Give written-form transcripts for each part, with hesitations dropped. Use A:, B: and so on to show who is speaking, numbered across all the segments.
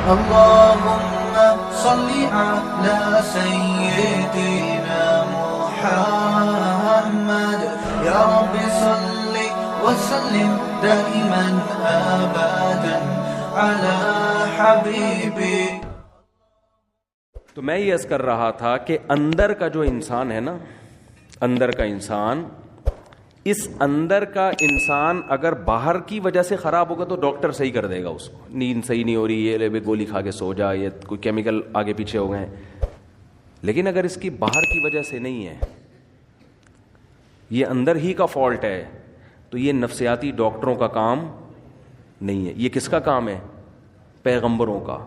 A: اللهم صل على سيدنا محمد يا رب صل وسلم دائما ابدا على حبيبي.
B: تو میں یہ عرض کر رہا تھا کہ اندر کا جو انسان ہے نا، اندر کا انسان، اس اندر کا انسان اگر باہر کی وجہ سے خراب ہوگا تو ڈاکٹر صحیح کر دے گا اس کو. نیند صحیح نہیں ہو رہی، یہ لے گولی کھا کے سو جا، یہ کوئی کیمیکل آگے پیچھے ہو گئے. لیکن اگر اس کی باہر کی وجہ سے نہیں ہے، یہ اندر ہی کا فالٹ ہے، تو یہ نفسیاتی ڈاکٹروں کا کام نہیں ہے. یہ کس کا کام ہے؟ پیغمبروں کا.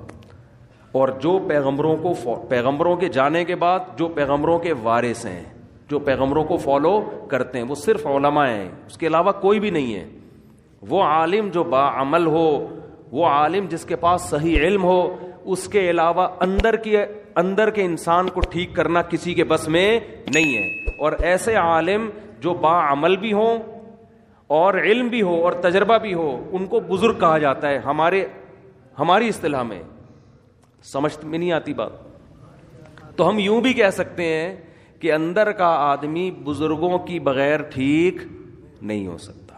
B: اور جو پیغمبروں کے جانے کے بعد جو پیغمبروں کے وارث ہیں، جو پیغمبروں کو فالو کرتے ہیں، وہ صرف علماء ہیں، اس کے علاوہ کوئی بھی نہیں ہے. وہ عالم جو باعمل ہو، وہ عالم جس کے پاس صحیح علم ہو، اس کے علاوہ اندر کے انسان کو ٹھیک کرنا کسی کے بس میں نہیں ہے. اور ایسے عالم جو باعمل بھی ہوں اور علم بھی ہو اور تجربہ بھی ہو، ان کو بزرگ کہا جاتا ہے ہماری اصطلاح میں. سمجھ میں نہیں آتی بات؟ تو ہم یوں بھی کہہ سکتے ہیں کہ اندر کا آدمی بزرگوں کی بغیر ٹھیک نہیں ہو سکتا.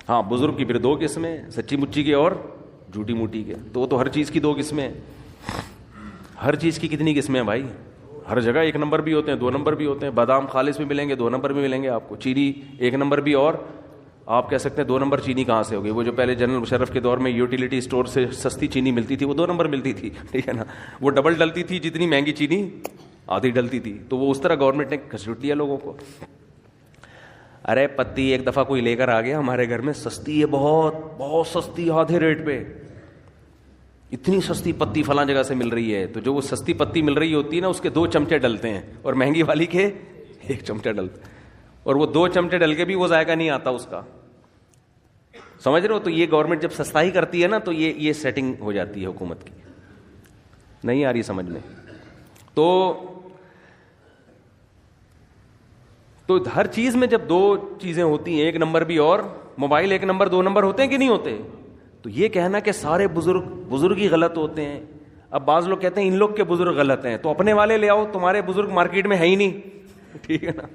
B: ہاں، بزرگ کی پھر دو قسمیں، سچی مچی کے اور جھوٹی موٹی کے. تو وہ تو ہر چیز کی دو قسمیں ہیں. ہر چیز کی کتنی قسمیں ہیں بھائی؟ ہر جگہ ایک نمبر بھی ہوتے ہیں، دو نمبر بھی ہوتے ہیں. بادام خالص بھی ملیں گے، دو نمبر بھی ملیں گے آپ کو. چینی ایک نمبر بھی، اور آپ کہہ سکتے ہیں دو نمبر چینی کہاں سے ہوگی؟ وہ جو پہلے جنرل مشرف کے دور میں یوٹیلیٹی اسٹور سے سستی چینی ملتی تھی، وہ دو نمبر ملتی تھی، ٹھیک ہے نا. وہ ڈبل ڈلتی تھی، جتنی مہنگی چینی آدھی ڈلتی تھی. تو وہ اس طرح گورنمنٹ نے گھسیٹ لیا لوگوں کو. ارے پتی ایک دفعہ کوئی لے کر آ گیا ہمارے گھر میں، سستی ہے، بہت بہت سستی، آدھے ریٹ پہ. اتنی سستی پتی فلاں جگہ سے مل رہی ہے. تو جو وہ سستی پتی مل رہی ہوتی ہے نا، اس کے 2 چمچے ڈلتے ہیں، اور مہنگی والی کے 1 چمچہ ڈلتا ہے. اور وہ 2 چمچے ڈل کے بھی وہ ذائقہ نہیں آتا اس کا. سمجھ رہے ہو؟ تو یہ گورنمنٹ جب سستائی کرتی ہے نا، تو یہ سیٹنگ ہو جاتی ہے حکومت کی. نہیں آ رہی سمجھ میں؟ تو ہر چیز میں جب 2 چیزیں ہوتی ہیں، 1 نمبر بھی اور موبائل 1 نمبر 2 نمبر ہوتے ہیں کہ نہیں ہوتے؟ تو یہ کہنا کہ سارے بزرگ ہی غلط ہوتے ہیں. اب بعض لوگ کہتے ہیں ان لوگ کے بزرگ غلط ہیں، تو اپنے والے لے آؤ، تمہارے بزرگ مارکیٹ میں ہے ہی نہیں. ٹھیک ہے نا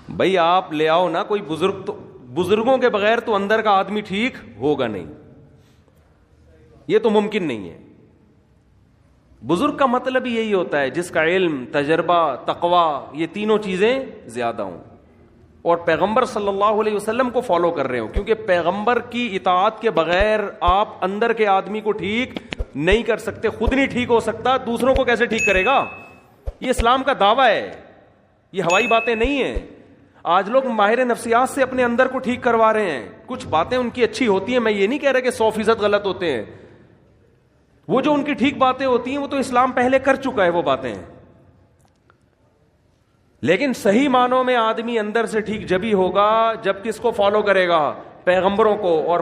B: بھائی، آپ لے آؤ نا کوئی بزرگ. تو بزرگوں کے بغیر تو اندر کا آدمی ٹھیک ہوگا نہیں، یہ تو ممکن نہیں ہے. بزرگ کا مطلب یہی ہوتا ہے جس کا علم، تجربہ، تقوی، یہ تینوں چیزیں زیادہ ہوں، اور پیغمبر صلی اللہ علیہ وسلم کو فالو کر رہے ہوں. کیونکہ پیغمبر کی اطاعت کے بغیر آپ اندر کے آدمی کو ٹھیک نہیں کر سکتے. خود نہیں ٹھیک ہو سکتا، دوسروں کو کیسے ٹھیک کرے گا؟ یہ اسلام کا دعویٰ ہے، یہ ہوائی باتیں نہیں ہیں. آج لوگ ماہر نفسیات سے اپنے اندر کو ٹھیک کروا رہے ہیں. کچھ باتیں ان کی اچھی ہوتی ہیں، میں یہ نہیں کہہ رہا کہ 100% غلط ہوتے ہیں. وہ جو ان کی ٹھیک باتیں ہوتی ہیں وہ تو اسلام پہلے کر چکا ہے وہ باتیں. لیکن صحیح معنوں میں آدمی اندر سے ٹھیک جبھی ہوگا جب کس کو فالو کرے گا؟ پیغمبروں کو. اور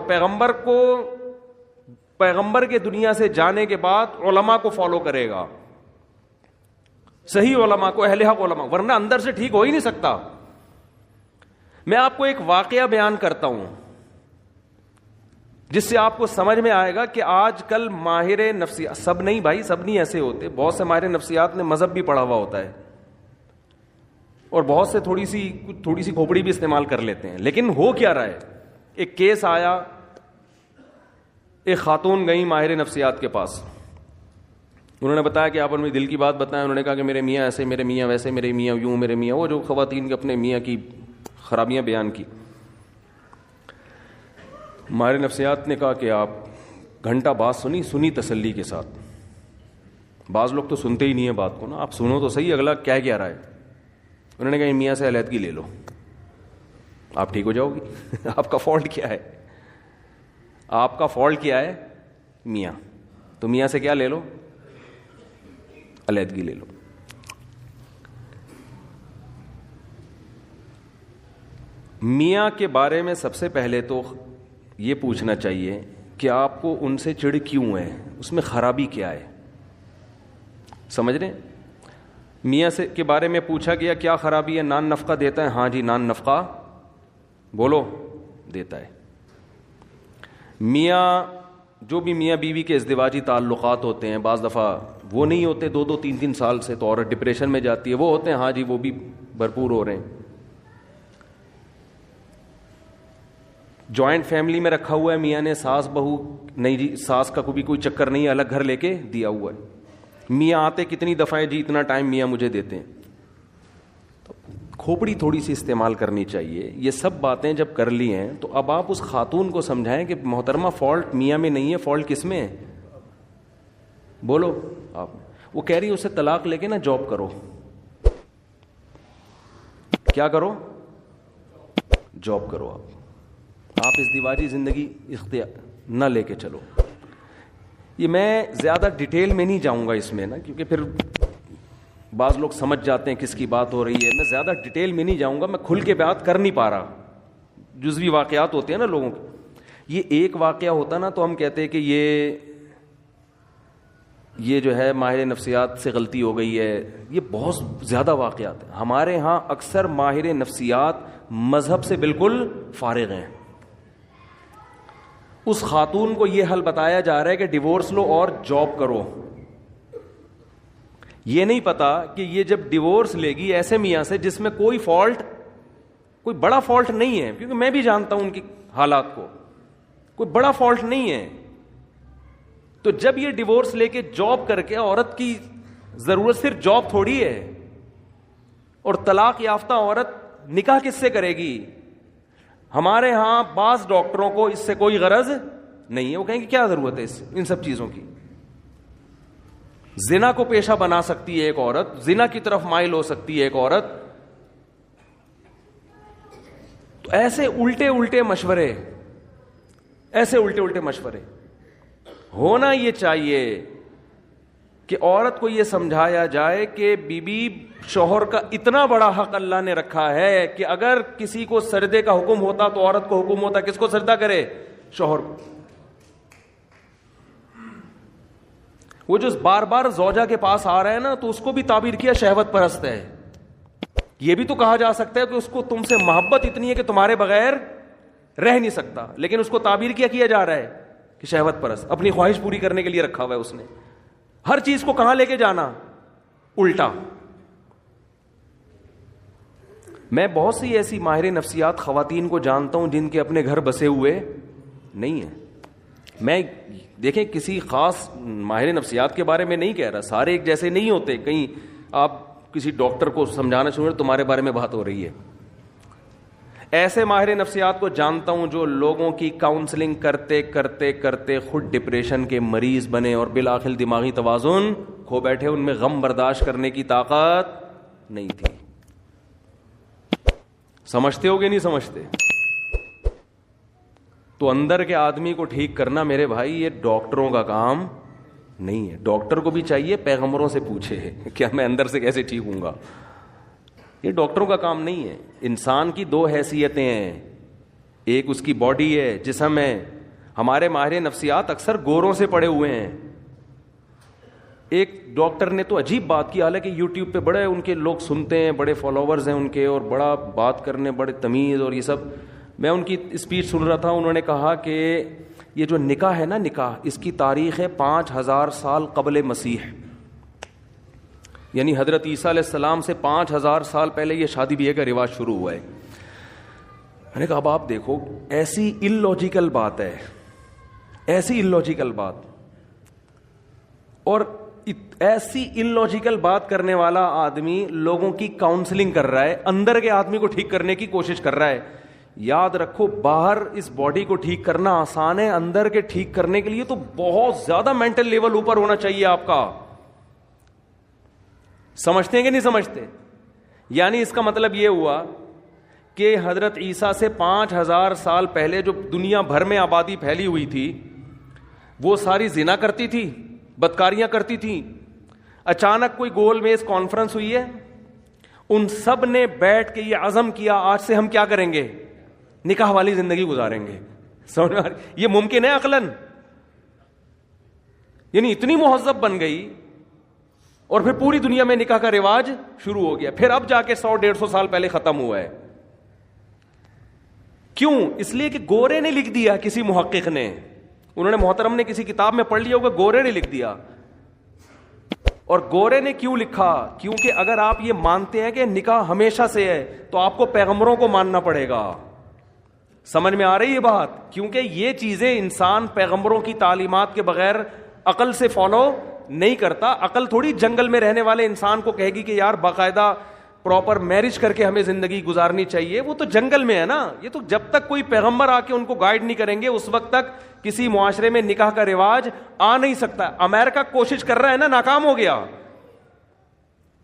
B: پیغمبر کے دنیا سے جانے کے بعد علماء کو فالو کرے گا، صحیح علماء کو، اہل حق علماء، ورنہ اندر سے ٹھیک ہو ہی نہیں سکتا. میں آپ کو ایک واقعہ بیان کرتا ہوں جس سے آپ کو سمجھ میں آئے گا کہ آج کل ماہر نفسیات، سب نہیں بھائی، سب نہیں ایسے ہوتے. بہت سے ماہر نفسیات نے مذہب بھی پڑھا ہوا ہوتا ہے، اور بہت سے تھوڑی سی کھوپڑی بھی استعمال کر لیتے ہیں. لیکن ہو کیا رہا ہے؟ ایک کیس آیا، ایک خاتون گئی ماہر نفسیات کے پاس. انہوں نے بتایا کہ آپ اپنی دل کی بات بتائیں. انہوں نے کہا کہ میرے میاں ایسے، میرے میاں ویسے، میرے میاں یوں، میرے میاں وہ، جو خواتین کے اپنے میاں کی خرابیاں بیان کی. ماہر نفسیات نے کہا کہ آپ گھنٹہ بات سنی تسلی کے ساتھ. بعض لوگ تو سنتے ہی نہیں ہیں بات کو نا، آپ سنو تو صحیح اگلا کیا رہا ہے. انہوں نے کہا میاں سے علیحدگی لے لو، آپ ٹھیک ہو جاؤ گی. آپ کا فالٹ کیا ہے؟ آپ کا فالٹ کیا ہے؟ میاں. تو میاں سے کیا لے لو؟ علیحدگی لے لو. میاں کے بارے میں سب سے پہلے تو یہ پوچھنا چاہیے کہ آپ کو ان سے چڑ کیوں ہے، اس میں خرابی کیا ہے. سمجھ رہے ہیں؟ میاں سے کے بارے میں پوچھا گیا کیا خرابی ہے؟ نان نفقہ دیتا ہے؟ ہاں جی نان نفقہ بولو دیتا ہے. میاں جو بھی میاں بیوی کے ازدواجی تعلقات ہوتے ہیں بعض دفعہ وہ نہیں ہوتے 2-2 3-3 سال سے، تو عورت ڈپریشن میں جاتی ہے. وہ ہوتے ہیں، ہاں جی وہ بھی بھرپور ہو رہے ہیں. جوائنٹ فیملی میں رکھا ہوا ہے میاں نے ساس بہو، نہیں جی ساس کا کوئی چکر نہیں ہے، الگ گھر لے کے دیا ہوا ہے. میاں آتے کتنی دفعہ جی اتنا ٹائم میاں مجھے دیتے ہیں. کھوپڑی تھوڑی سی استعمال کرنی چاہیے. یہ سب باتیں جب کر لی ہیں تو اب آپ اس خاتون کو سمجھائیں کہ محترمہ فالٹ میاں میں نہیں ہے، فالٹ کس میں ہے؟ بولو آپ. وہ کہہ رہی ہے اسے طلاق لے کے نا جاب کرو. کیا کرو؟ جاب کرو. آپ ازدواجی زندگی اختیار نہ لے کے چلو. یہ میں زیادہ ڈیٹیل میں نہیں جاؤں گا اس میں نا، کیونکہ پھر بعض لوگ سمجھ جاتے ہیں کس کی بات ہو رہی ہے. میں زیادہ ڈیٹیل میں نہیں جاؤں گا، میں کھل کے بات کر نہیں پا رہا. جزوی واقعات ہوتے ہیں نا لوگوں کے. یہ ایک واقعہ ہوتا نا تو ہم کہتے ہیں کہ یہ جو ہے ماہر نفسیات سے غلطی ہو گئی ہے. یہ بہت زیادہ واقعات ہیں. ہمارے ہاں اکثر ماہر نفسیات مذہب سے بالکل فارغ ہیں. اس خاتون کو یہ حل بتایا جا رہا ہے کہ ڈیورس لو اور جاب کرو. یہ نہیں پتا کہ یہ جب ڈیورس لے گی ایسے میاں سے جس میں کوئی فالٹ، کوئی بڑا فالٹ نہیں ہے، کیونکہ میں بھی جانتا ہوں ان کی حالات کو، کوئی بڑا فالٹ نہیں ہے. تو جب یہ ڈیورس لے کے جاب کر کے، عورت کی ضرورت صرف جاب تھوڑی ہے، اور طلاق یافتہ عورت نکاح کس سے کرے گی؟ ہمارے ہاں بعض ڈاکٹروں کو اس سے کوئی غرض نہیں ہے. وہ کہیں گے کیا ضرورت ہے ان سب چیزوں کی. زنا کو پیشہ بنا سکتی ہے ایک عورت، زنا کی طرف مائل ہو سکتی ہے ایک عورت. تو ایسے الٹے مشورے، ایسے الٹے مشورے. ہونا یہ چاہیے کہ عورت کو یہ سمجھایا جائے کہ بیوی شوہر کا اتنا بڑا حق اللہ نے رکھا ہے کہ اگر کسی کو سجدے کا حکم ہوتا تو عورت کو حکم ہوتا کس کو سجدہ کرے؟ شوہر کو. وہ جو بار بار زوجہ کے پاس آ رہا ہے نا، تو اس کو بھی تعبیر کیا شہوت پرست ہے. یہ بھی تو کہا جا سکتا ہے کہ اس کو تم سے محبت اتنی ہے کہ تمہارے بغیر رہ نہیں سکتا، لیکن اس کو تعبیر کیا جا رہا ہے کہ شہوت پرست. اپنی خواہش پوری کرنے کے لیے رکھا ہوا ہے اس نے. ہر چیز کو کہاں لے کے جانا؟ الٹا. میں بہت سی ایسی ماہر نفسیات خواتین کو جانتا ہوں جن کے اپنے گھر بسے ہوئے نہیں ہیں. میں دیکھیں کسی خاص ماہر نفسیات کے بارے میں نہیں کہہ رہا، سارے ایک جیسے نہیں ہوتے. کہیں آپ کسی ڈاکٹر کو سمجھانا چاہیے تمہارے بارے میں بات ہو رہی ہے. ایسے ماہر نفسیات کو جانتا ہوں جو لوگوں کی کاؤنسلنگ کرتے کرتے کرتے خود ڈپریشن کے مریض بنے اور بالآخر دماغی توازن کھو بیٹھے. ان میں غم برداشت کرنے کی طاقت نہیں تھی. سمجھتے ہو گے نہیں سمجھتے؟ تو اندر کے آدمی کو ٹھیک کرنا میرے بھائی یہ ڈاکٹروں کا کام نہیں ہے. ڈاکٹر کو بھی چاہیے پیغمبروں سے پوچھے کیا میں اندر سے کیسے ٹھیک ہوں گا. یہ ڈاکٹروں کا کام نہیں ہے. انسان کی دو حیثیتیں ہیں، ایک اس کی باڈی ہے، جسم ہے. ہمارے ماہر نفسیات اکثر گوروں سے پڑے ہوئے ہیں. ایک ڈاکٹر نے تو عجیب بات کی، حالانکہ یوٹیوب پہ بڑے ان کے لوگ سنتے ہیں، بڑے فالوورز ہیں ان کے، اور بڑا بات کرنے، بڑے تمیز اور یہ سب. میں ان کی اسپیچ سن رہا تھا. انہوں نے کہا کہ یہ جو نکاح ہے نا، نکاح اس کی تاریخ ہے 5000 سال قبل مسیح، یعنی حضرت عیسیٰ علیہ السلام سے 5000 سال پہلے یہ شادی بیاہ کا رواج شروع ہوا ہے. میں نے کہا اب آپ دیکھو، ایسی ان لاجیکل بات ہے، ایسی ان لاجیکل بات، اور ایسی ان لاجیکل بات کرنے والا آدمی لوگوں کی کاؤنسلنگ کر رہا ہے، اندر کے آدمی کو ٹھیک کرنے کی کوشش کر رہا ہے. یاد رکھو، باہر اس باڈی کو ٹھیک کرنا آسان ہے، اندر کے ٹھیک کرنے کے لیے تو بہت زیادہ مینٹل لیول اوپر ہونا چاہیے آپ کا. سمجھتے ہیں کہ نہیں سمجھتے؟ یعنی اس کا مطلب یہ ہوا کہ حضرت عیسیٰ سے 5000 سال پہلے جو دنیا بھر میں آبادی پھیلی ہوئی تھی وہ ساری زنا کرتی تھی، بدکاریاں کرتی تھی. اچانک کوئی گول میز کانفرنس ہوئی ہے، ان سب نے بیٹھ کے یہ عزم کیا آج سے ہم کیا کریں گے؟ نکاح والی زندگی گزاریں گے. یہ ممکن ہے عقلاً؟ یعنی اتنی مہذب بن گئی اور پھر پوری دنیا میں نکاح کا رواج شروع ہو گیا. پھر اب جا کے 100-150 سال پہلے ختم ہوا ہے. کیوں؟ اس لیے کہ گورے نے لکھ دیا, کسی محقق نے, انہوں نے محترم نے کسی کتاب میں پڑھ لیا ہوگا, گورے نے لکھ دیا. اور گورے نے کیوں لکھا؟ کیونکہ اگر آپ یہ مانتے ہیں کہ نکاح ہمیشہ سے ہے تو آپ کو پیغمبروں کو ماننا پڑے گا. سمجھ میں آ رہی ہے بات؟ کیونکہ یہ چیزیں انسان پیغمبروں کی تعلیمات کے بغیر عقل سے فالو نہیں کرتا. عقل تھوڑی جنگل میں رہنے والے انسان کو کہے گی کہ یار باقاعدہ پراپر میرج کر کے ہمیں زندگی گزارنی چاہیے. وہ تو جنگل میں ہے نا. یہ تو جب تک کوئی پیغمبر آ کے ان کو گائیڈ نہیں کریں گے اس وقت تک کسی معاشرے میں نکاح کا رواج آ نہیں سکتا. امریکہ کوشش کر رہا ہے نا, ناکام ہو گیا.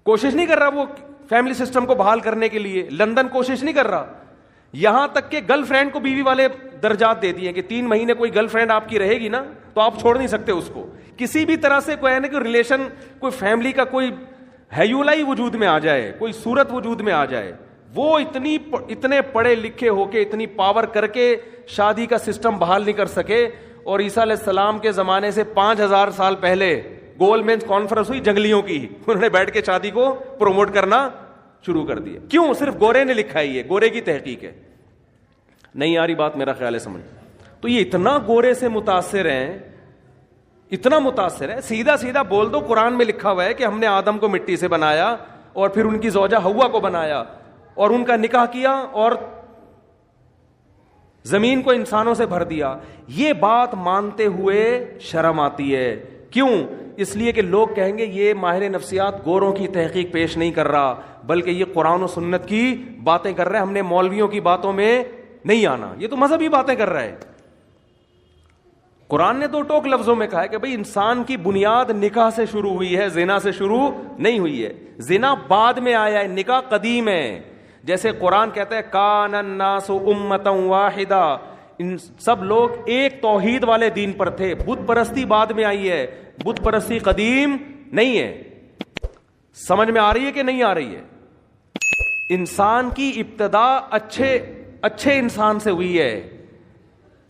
B: کوشش نہیں کر رہا وہ فیملی سسٹم کو بحال کرنے کے لیے. لندن کوشش نہیں کر رہا. یہاں تک کہ گرل فرینڈ کو بیوی والے درجات دے دیے کہ 3 مہینے کوئی گرل فرینڈ آپ کی رہے گی نا تو آپ چھوڑ نہیں سکتے اس کو. کسی بھی طرح سے کوئی کوئی ریلیشن, کوئی فیملی کا کوئی ہیولا ہی وجود میں آ جائے, کوئی صورت وجود میں آ جائے, وہ اتنے پڑھے لکھے ہو کے اتنی پاور کر کے شادی کا سسٹم بحال نہیں کر سکے. اور عیسیٰ علیہ السلام کے زمانے سے 5000 سال پہلے گول مینز کانفرنس ہوئی جنگلیوں کی, انہوں نے بیٹھ کے شادی کو پروموٹ کرنا شروع کر دیا. کیوں؟ صرف گورے نے لکھا ہے, یہ گورے کی تحقیق ہے. نہیں آ رہی بات میرا خیال ہے سمجھ. تو یہ اتنا گورے سے متاثر ہیں, اتنا متاثر ہے. سیدھا سیدھا بول دو, قرآن میں لکھا ہوا ہے کہ ہم نے آدم کو مٹی سے بنایا اور پھر ان کی زوجہ حوا کو بنایا اور ان کا نکاح کیا اور زمین کو انسانوں سے بھر دیا. یہ بات مانتے ہوئے شرم آتی ہے. کیوں؟ اس لیے کہ لوگ کہیں گے یہ ماہر نفسیات گوروں کی تحقیق پیش نہیں کر رہا بلکہ یہ قرآن و سنت کی باتیں کر رہا ہے, ہم نے مولویوں کی باتوں میں نہیں آنا, یہ تو مذہبی باتیں کر رہا ہے. قرآن نے 2 ٹوک لفظوں میں کہا ہے کہ بھئی انسان کی بنیاد نکاح سے شروع ہوئی ہے, زنا سے شروع نہیں ہوئی ہے. زنا بعد میں آیا ہے, نکاح قدیم ہے. جیسے قرآن کہتا ہے کان الناس امتا واحدہ, ان سب لوگ ایک توحید والے دین پر تھے. بت پرستی بعد میں آئی ہے, بت پرستی قدیم نہیں ہے. سمجھ میں آ رہی ہے کہ نہیں آ رہی ہے؟ انسان کی ابتدا اچھے انسان سے ہوئی ہے.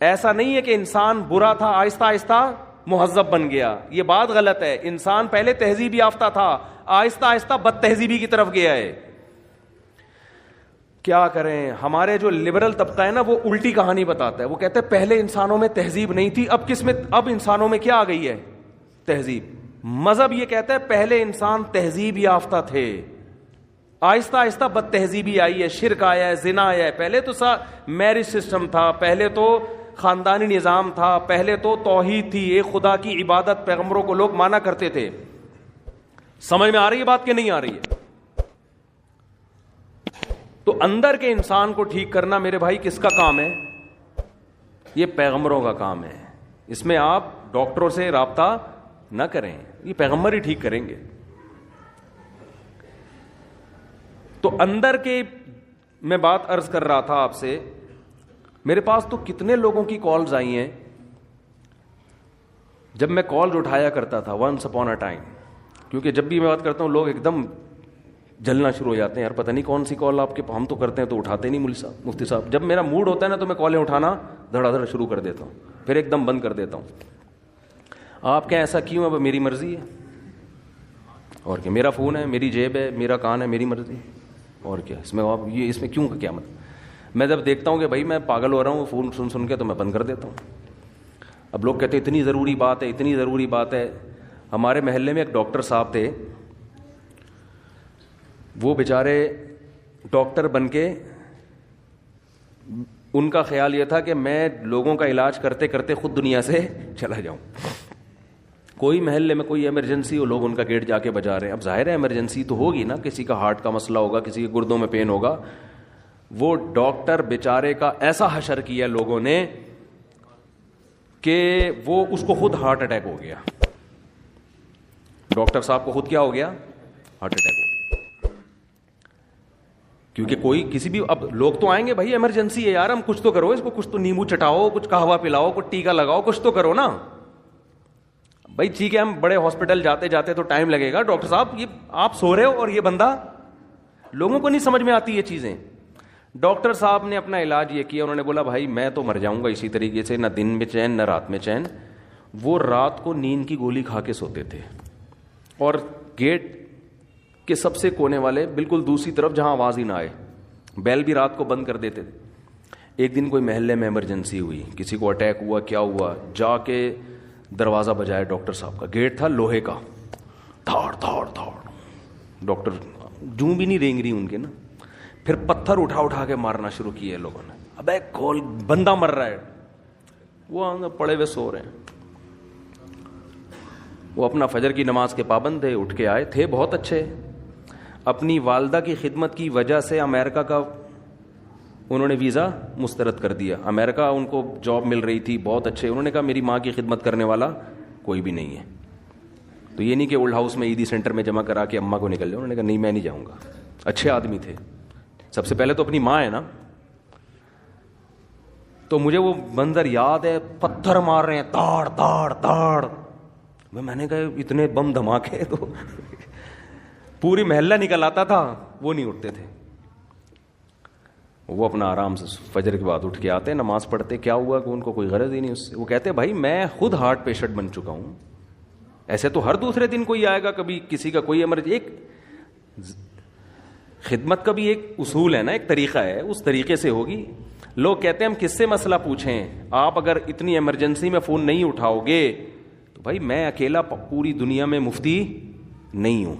B: ایسا نہیں ہے کہ انسان برا تھا آہستہ آہستہ مہذب بن گیا, یہ بات غلط ہے. انسان پہلے تہذیب یافتہ تھا, آہستہ آہستہ بد تہذیبی کی طرف گیا ہے. کیا کریں, ہمارے جو لبرل طبقہ ہے نا وہ الٹی کہانی بتاتا ہے. وہ کہتے ہیں پہلے انسانوں میں تہذیب نہیں تھی, اب انسانوں میں کیا آ گئی ہے؟ تہذیب. مذہب یہ کہتا ہے پہلے انسان تہذیب یافتہ تھے, آہستہ آہستہ بد تہذیبی آئی ہے, شرک آیا ہے, زنا آیا ہے. پہلے تو میرج سسٹم تھا, پہلے تو خاندانی نظام تھا, پہلے تو توحید تھی, ایک خدا کی عبادت پیغمبروں کو لوگ مانا کرتے تھے. سمجھ میں آ رہی ہے بات کہ نہیں آ رہی ہے؟ تو اندر کے انسان کو ٹھیک کرنا میرے بھائی کس کا کام ہے؟ یہ پیغمبروں کا کام ہے. اس میں آپ ڈاکٹروں سے رابطہ نہ کریں, یہ پیغمبر ہی ٹھیک کریں گے. تو اندر کے میں بات عرض کر رہا تھا آپ سے, میرے پاس تو کتنے لوگوں کی کالز آئی ہیں. جب میں کالز اٹھایا کرتا تھا ونس اپون اے ٹائم, کیونکہ جب بھی میں بات کرتا ہوں لوگ ایک دم جلنا شروع ہو جاتے ہیں, یار پتہ نہیں کون سی کال آپ کے, ہم تو کرتے ہیں تو اٹھاتے نہیں مفتی صاحب. جب میرا موڈ ہوتا ہے نا تو میں کالیں اٹھانا دھڑا دھڑ شروع کر دیتا ہوں, پھر ایک دم بند کر دیتا ہوں. آپ کیا ایسا کیوں؟ اب میری مرضی ہے, اور کیا, میرا فون ہے, میری جیب ہے, میرا کان ہے, میری مرضی, اور کیا اس میں آپ یہ اس میں کیوں کا کیا مطلب؟ میں جب دیکھتا ہوں کہ بھائی میں پاگل ہو رہا ہوں فون سن کے تو میں بند کر دیتا ہوں. اب لوگ کہتے ہیں اتنی ضروری بات ہے, اتنی ضروری بات ہے. ہمارے محلے میں ایک ڈاکٹر صاحب تھے, وہ بیچارے ڈاکٹر بن کے ان کا خیال یہ تھا کہ میں لوگوں کا علاج کرتے کرتے خود دنیا سے چلا جاؤں. کوئی محلے میں کوئی ایمرجنسی ہو, لوگ ان کا گیٹ جا کے بجا رہے ہیں. اب ظاہر ہے ایمرجنسی تو ہوگی نا, کسی کا ہارٹ کا مسئلہ ہوگا, کسی کے گردوں میں پین ہوگا. وہ ڈاکٹر بیچارے کا ایسا حشر کیا لوگوں نے کہ وہ اس کو خود ہارٹ اٹیک ہو گیا. ڈاکٹر صاحب کو خود کیا ہو گیا؟ ہارٹ اٹیک ہو گیا. کیونکہ کوئی کسی بھی, اب لوگ تو آئیں گے بھائی ایمرجنسی ہے یار, ہم کچھ تو کرو اس کو, کچھ تو نیمبو چٹاؤ, کچھ قہوہ پلاؤ, کچھ ٹیکا لگاؤ, کچھ تو کرو نا بھائی. ٹھیک ہے ہم بڑے ہاسپٹل جاتے جاتے تو ٹائم لگے گا, ڈاکٹر صاحب یہ آپ سو رہے ہو اور یہ بندہ, لوگوں کو نہیں سمجھ میں آتی یہ چیزیں. ڈاکٹر صاحب نے اپنا علاج یہ کیا, انہوں نے بولا بھائی میں تو مر جاؤں گا اسی طریقے سے, نہ دن میں چین نہ رات میں چین. وہ رات کو نیند کی گولی کھا کے سوتے تھے, اور گیٹ کے سب سے کونے والے بالکل دوسری طرف جہاں آواز ہی نہ آئے, بیل بھی رات کو بند کر دیتے تھے. ایک دن کوئی محلے میں ایمرجنسی ہوئی, کسی کو اٹیک ہوا, کیا ہوا, جا کے دروازہ بجایا ڈاکٹر صاحب کا, گیٹ تھا لوہے کا, دھاڑ دھاڑ دھاڑ, ڈاکٹر جوں بھی نہیں رینگ رہی ان کے نا, پھر پتھر اٹھا کے مارنا شروع کیے لوگوں نے, ابے کھول, بندہ مر رہا ہے, وہ پڑے ہوئے سو رہے ہیں. وہ اپنا فجر کی نماز کے پابند تھے, اٹھ کے آئے تھے بہت اچھے, اپنی والدہ کی خدمت کی وجہ سے امریکہ کا انہوں نے ویزا مسترد کر دیا. امریکہ ان کو جاب مل رہی تھی, بہت اچھے. انہوں نے کہا میری ماں کی خدمت کرنے والا کوئی بھی نہیں ہے. تو یہ نہیں کہ اولڈ ہاؤس میں عیدی سینٹر میں جمع کرا کے اماں کو نکل جاؤ. انہوں نے کہا نہیں میں نہیں جاؤں گا. اچھے آدمی تھے. سب سے پہلے تو اپنی ماں ہے نا. تو مجھے وہ منظر یاد ہے, پتھر مار رہے ہیں, تاڑ تاڑ تاڑ. میں نے کہا اتنے بم دھماکے, تو پوری محلہ نکل آتا تھا, وہ نہیں اٹھتے تھے. وہ اپنا آرام سے فجر کے بعد اٹھ کے آتے, نماز پڑھتے. کیا ہوا کہ ان کو کوئی غرض ہی نہیں اس سے. وہ کہتے بھائی میں خود ہارٹ پیشنٹ بن چکا ہوں, ایسے تو ہر دوسرے دن کوئی آئے گا, کبھی کسی کا کوئی ایمرجنسی. ایک خدمت کا بھی ایک اصول ہے نا, ایک طریقہ ہے, اس طریقے سے ہوگی. لوگ کہتے ہیں ہم کس سے مسئلہ پوچھیں, آپ اگر اتنی ایمرجنسی میں فون نہیں اٹھاؤ گے تو بھائی میں اکیلا پوری دنیا میں مفتی نہیں ہوں.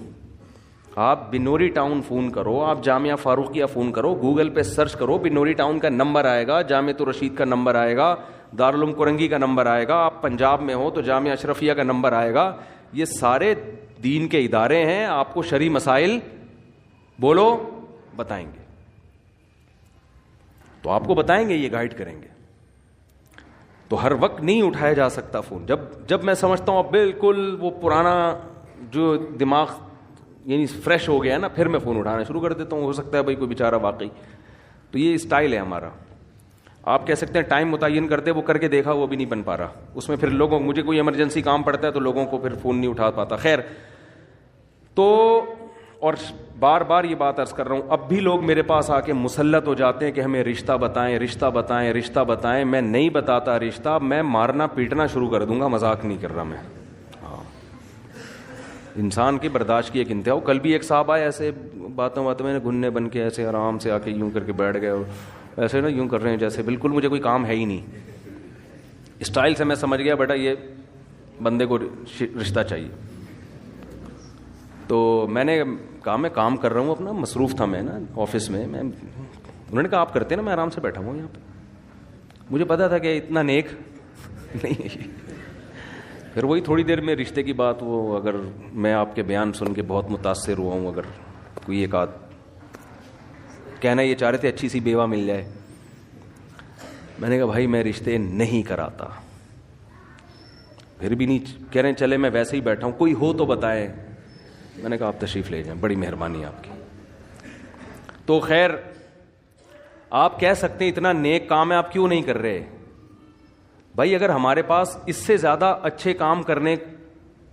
B: آپ بنوری ٹاؤن فون کرو, آپ جامعہ فاروقیہ فون کرو, گوگل پہ سرچ کرو, بنوری ٹاؤن کا نمبر آئے گا, جامعہ الرشید کا نمبر آئے گا, دارالعلوم کرنگی کا نمبر آئے گا, آپ پنجاب میں ہو تو جامعہ اشرفیہ کا نمبر آئے گا. یہ سارے دین کے ادارے ہیں, آپ کو شرعی مسائل بولو بتائیں گے, تو آپ کو بتائیں گے, یہ گائیڈ کریں گے. تو ہر وقت نہیں اٹھایا جا سکتا فون. جب میں سمجھتا ہوں بالکل وہ پرانا جو دماغ یعنی فریش ہو گیا ہے نا, پھر میں فون اٹھانا شروع کر دیتا ہوں. ہو سکتا ہے بھائی کوئی بیچارہ واقعی. تو یہ اسٹائل ہے ہمارا. آپ کہہ سکتے ہیں ٹائم متعین کرتے, وہ کر کے دیکھا وہ بھی نہیں بن پا رہا. اس میں پھر لوگوں, مجھے کوئی ایمرجنسی کام پڑتا ہے تو لوگوں کو پھر فون نہیں اٹھا پاتا. خیر, تو اور بار بار یہ بات عرض کر رہا ہوں, اب بھی لوگ میرے پاس آ کے مسلط ہو جاتے ہیں کہ ہمیں رشتہ بتائیں, رشتہ بتائیں, رشتہ بتائیں. میں نہیں بتاتا رشتہ, میں مارنا پیٹنا شروع کر دوں گا. مذاق نہیں کر رہا میں. انسان کی برداشت کی ایک انتہا. کل بھی ایک صاحب آئے, ایسے باتوں میں گھننے بن کے ایسے آرام سے آ کے یوں کر کے بیٹھ گئے, اور ایسے نا یوں کر رہے ہیں جیسے بالکل مجھے کوئی کام ہے ہی نہیں. اسٹائل سے میں سمجھ گیا بیٹا یہ بندے کو رشتہ چاہیے. تو میں نے کہا میں کام کر رہا ہوں اپنا, مصروف تھا میں نا آفس میں. انہوں نے کہا آپ کرتے نا, میں آرام سے بیٹھا ہوں یہاں پہ. مجھے پتا تھا کہ اتنا نیک نہیں ہے. پھر وہی تھوڑی دیر میں رشتے کی بات, وہ اگر میں آپ کے بیان سن کے بہت متاثر ہوا ہوں, اگر کوئی ایک آدھ کہنا یہ چاہ رہے تھے اچھی سی بیوہ مل جائے, میں نے کہا بھائی میں رشتے نہیں کراتا. پھر بھی نہیں کہہ رہے چلے میں ویسے ہی بیٹھا ہوں, کوئی ہو تو بتائیں. میں نے کہا آپ تشریف لے جائیں, بڑی مہربانی آپ کی. تو خیر, آپ کہہ سکتے ہیں اتنا نیک کام ہے آپ کیوں نہیں کر رہے. بھائی اگر ہمارے پاس اس سے زیادہ اچھے کام کرنے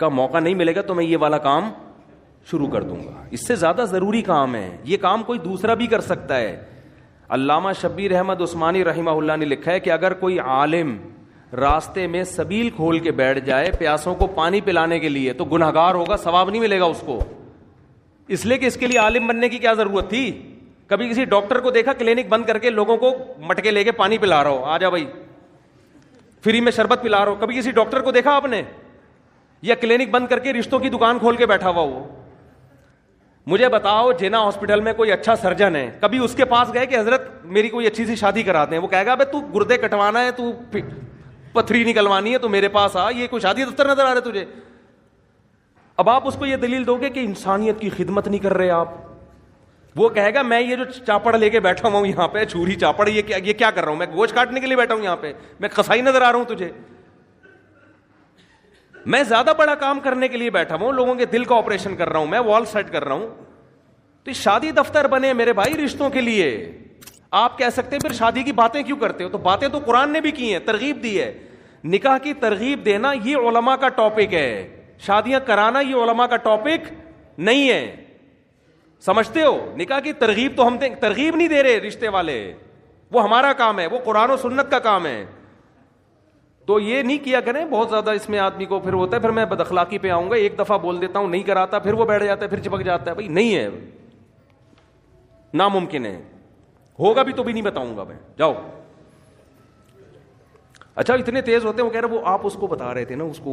B: کا موقع نہیں ملے گا تو میں یہ والا کام شروع کر دوں گا. اس سے زیادہ ضروری کام ہے, یہ کام کوئی دوسرا بھی کر سکتا ہے. علامہ شبیر احمد عثمانی رحمہ اللہ نے لکھا ہے کہ اگر کوئی عالم راستے میں سبیل کھول کے بیٹھ جائے پیاسوں کو پانی پلانے کے لیے تو گنہگار ہوگا, ثواب نہیں ملے گا اس کو. اس لیے کہ اس کے لیے عالم بننے کی کیا ضرورت تھی. کبھی کسی ڈاکٹر کو دیکھا کلینک بند کر کے لوگوں کو مٹکے لے کے پانی پلا رہا ہو, آ جا بھائی فری میں شربت پلا رہا ہو. کبھی کسی ڈاکٹر کو دیکھا آپ نے, یا کلینک بند کر کے رشتوں کی دکان کھول کے بیٹھا ہوا ہو. مجھے بتاؤ جینا ہاسپٹل میں کوئی اچھا سرجن ہے, کبھی اس کے پاس گئے کہ حضرت میری کوئی اچھی سی شادی کراتے ہیں, وہ کہے گا بھائی تو گردے کٹوانا ہے, تو پتھری نکلوانی ہے, تو میرے پاس آ, یہ کوئی شادی دفتر نظر آ رہا ہے تجھے. اب آپ اس کو یہ دلیل دو گے کہ انسانیت کی خدمت نہیں کر رہے آپ. وہ کہے گا میں یہ جو چاپڑ لے کے بیٹھا ہوں یہاں پہ, چھری چاپڑ, یہ کیا کر رہا ہوں میں, گوشت کاٹنے کے لیے بیٹھا ہوں یہاں پہ, میں قصائی نظر آ رہا ہوں تجھے. میں زیادہ بڑا کام کرنے کے لیے بیٹھا ہوں, لوگوں کے دل کا آپریشن کر رہا ہوں, میں وال سیٹ کر رہا ہوں. تو شادی دفتر بنے میرے بھائی رشتوں کے لیے. آپ کہہ سکتے ہیں پھر شادی کی باتیں کیوں کرتے ہو, تو باتیں تو قرآن نے بھی کی ہیں, ترغیب دی ہے. نکاح کی ترغیب دینا یہ علماء کا ٹاپک ہے, شادیاں کرانا یہ علماء کا ٹاپک نہیں ہے. سمجھتے ہو, نکاح کی ترغیب تو ہم ترغیب نہیں دے رہے رشتے والے, وہ ہمارا کام ہے, وہ قرآن و سنت کا کام ہے. تو یہ نہیں کیا کریں بہت زیادہ, اس میں آدمی کو پھر ہوتا ہے پھر میں بد اخلاقی پہ آؤں گا, ایک دفعہ بول دیتا ہوں نہیں کراتا, پھر وہ بیٹھ جاتا ہے, پھر چپک جاتا ہے. بھائی نہیں ہے, ناممکن ہے, ہوگا بھی تو بھی نہیں بتاؤں گا میں, جاؤ اچھا اتنے تیز ہوتے ہیں, وہ کہہ رہے وہ آپ اس کو بتا رہے تھے نا, اس کو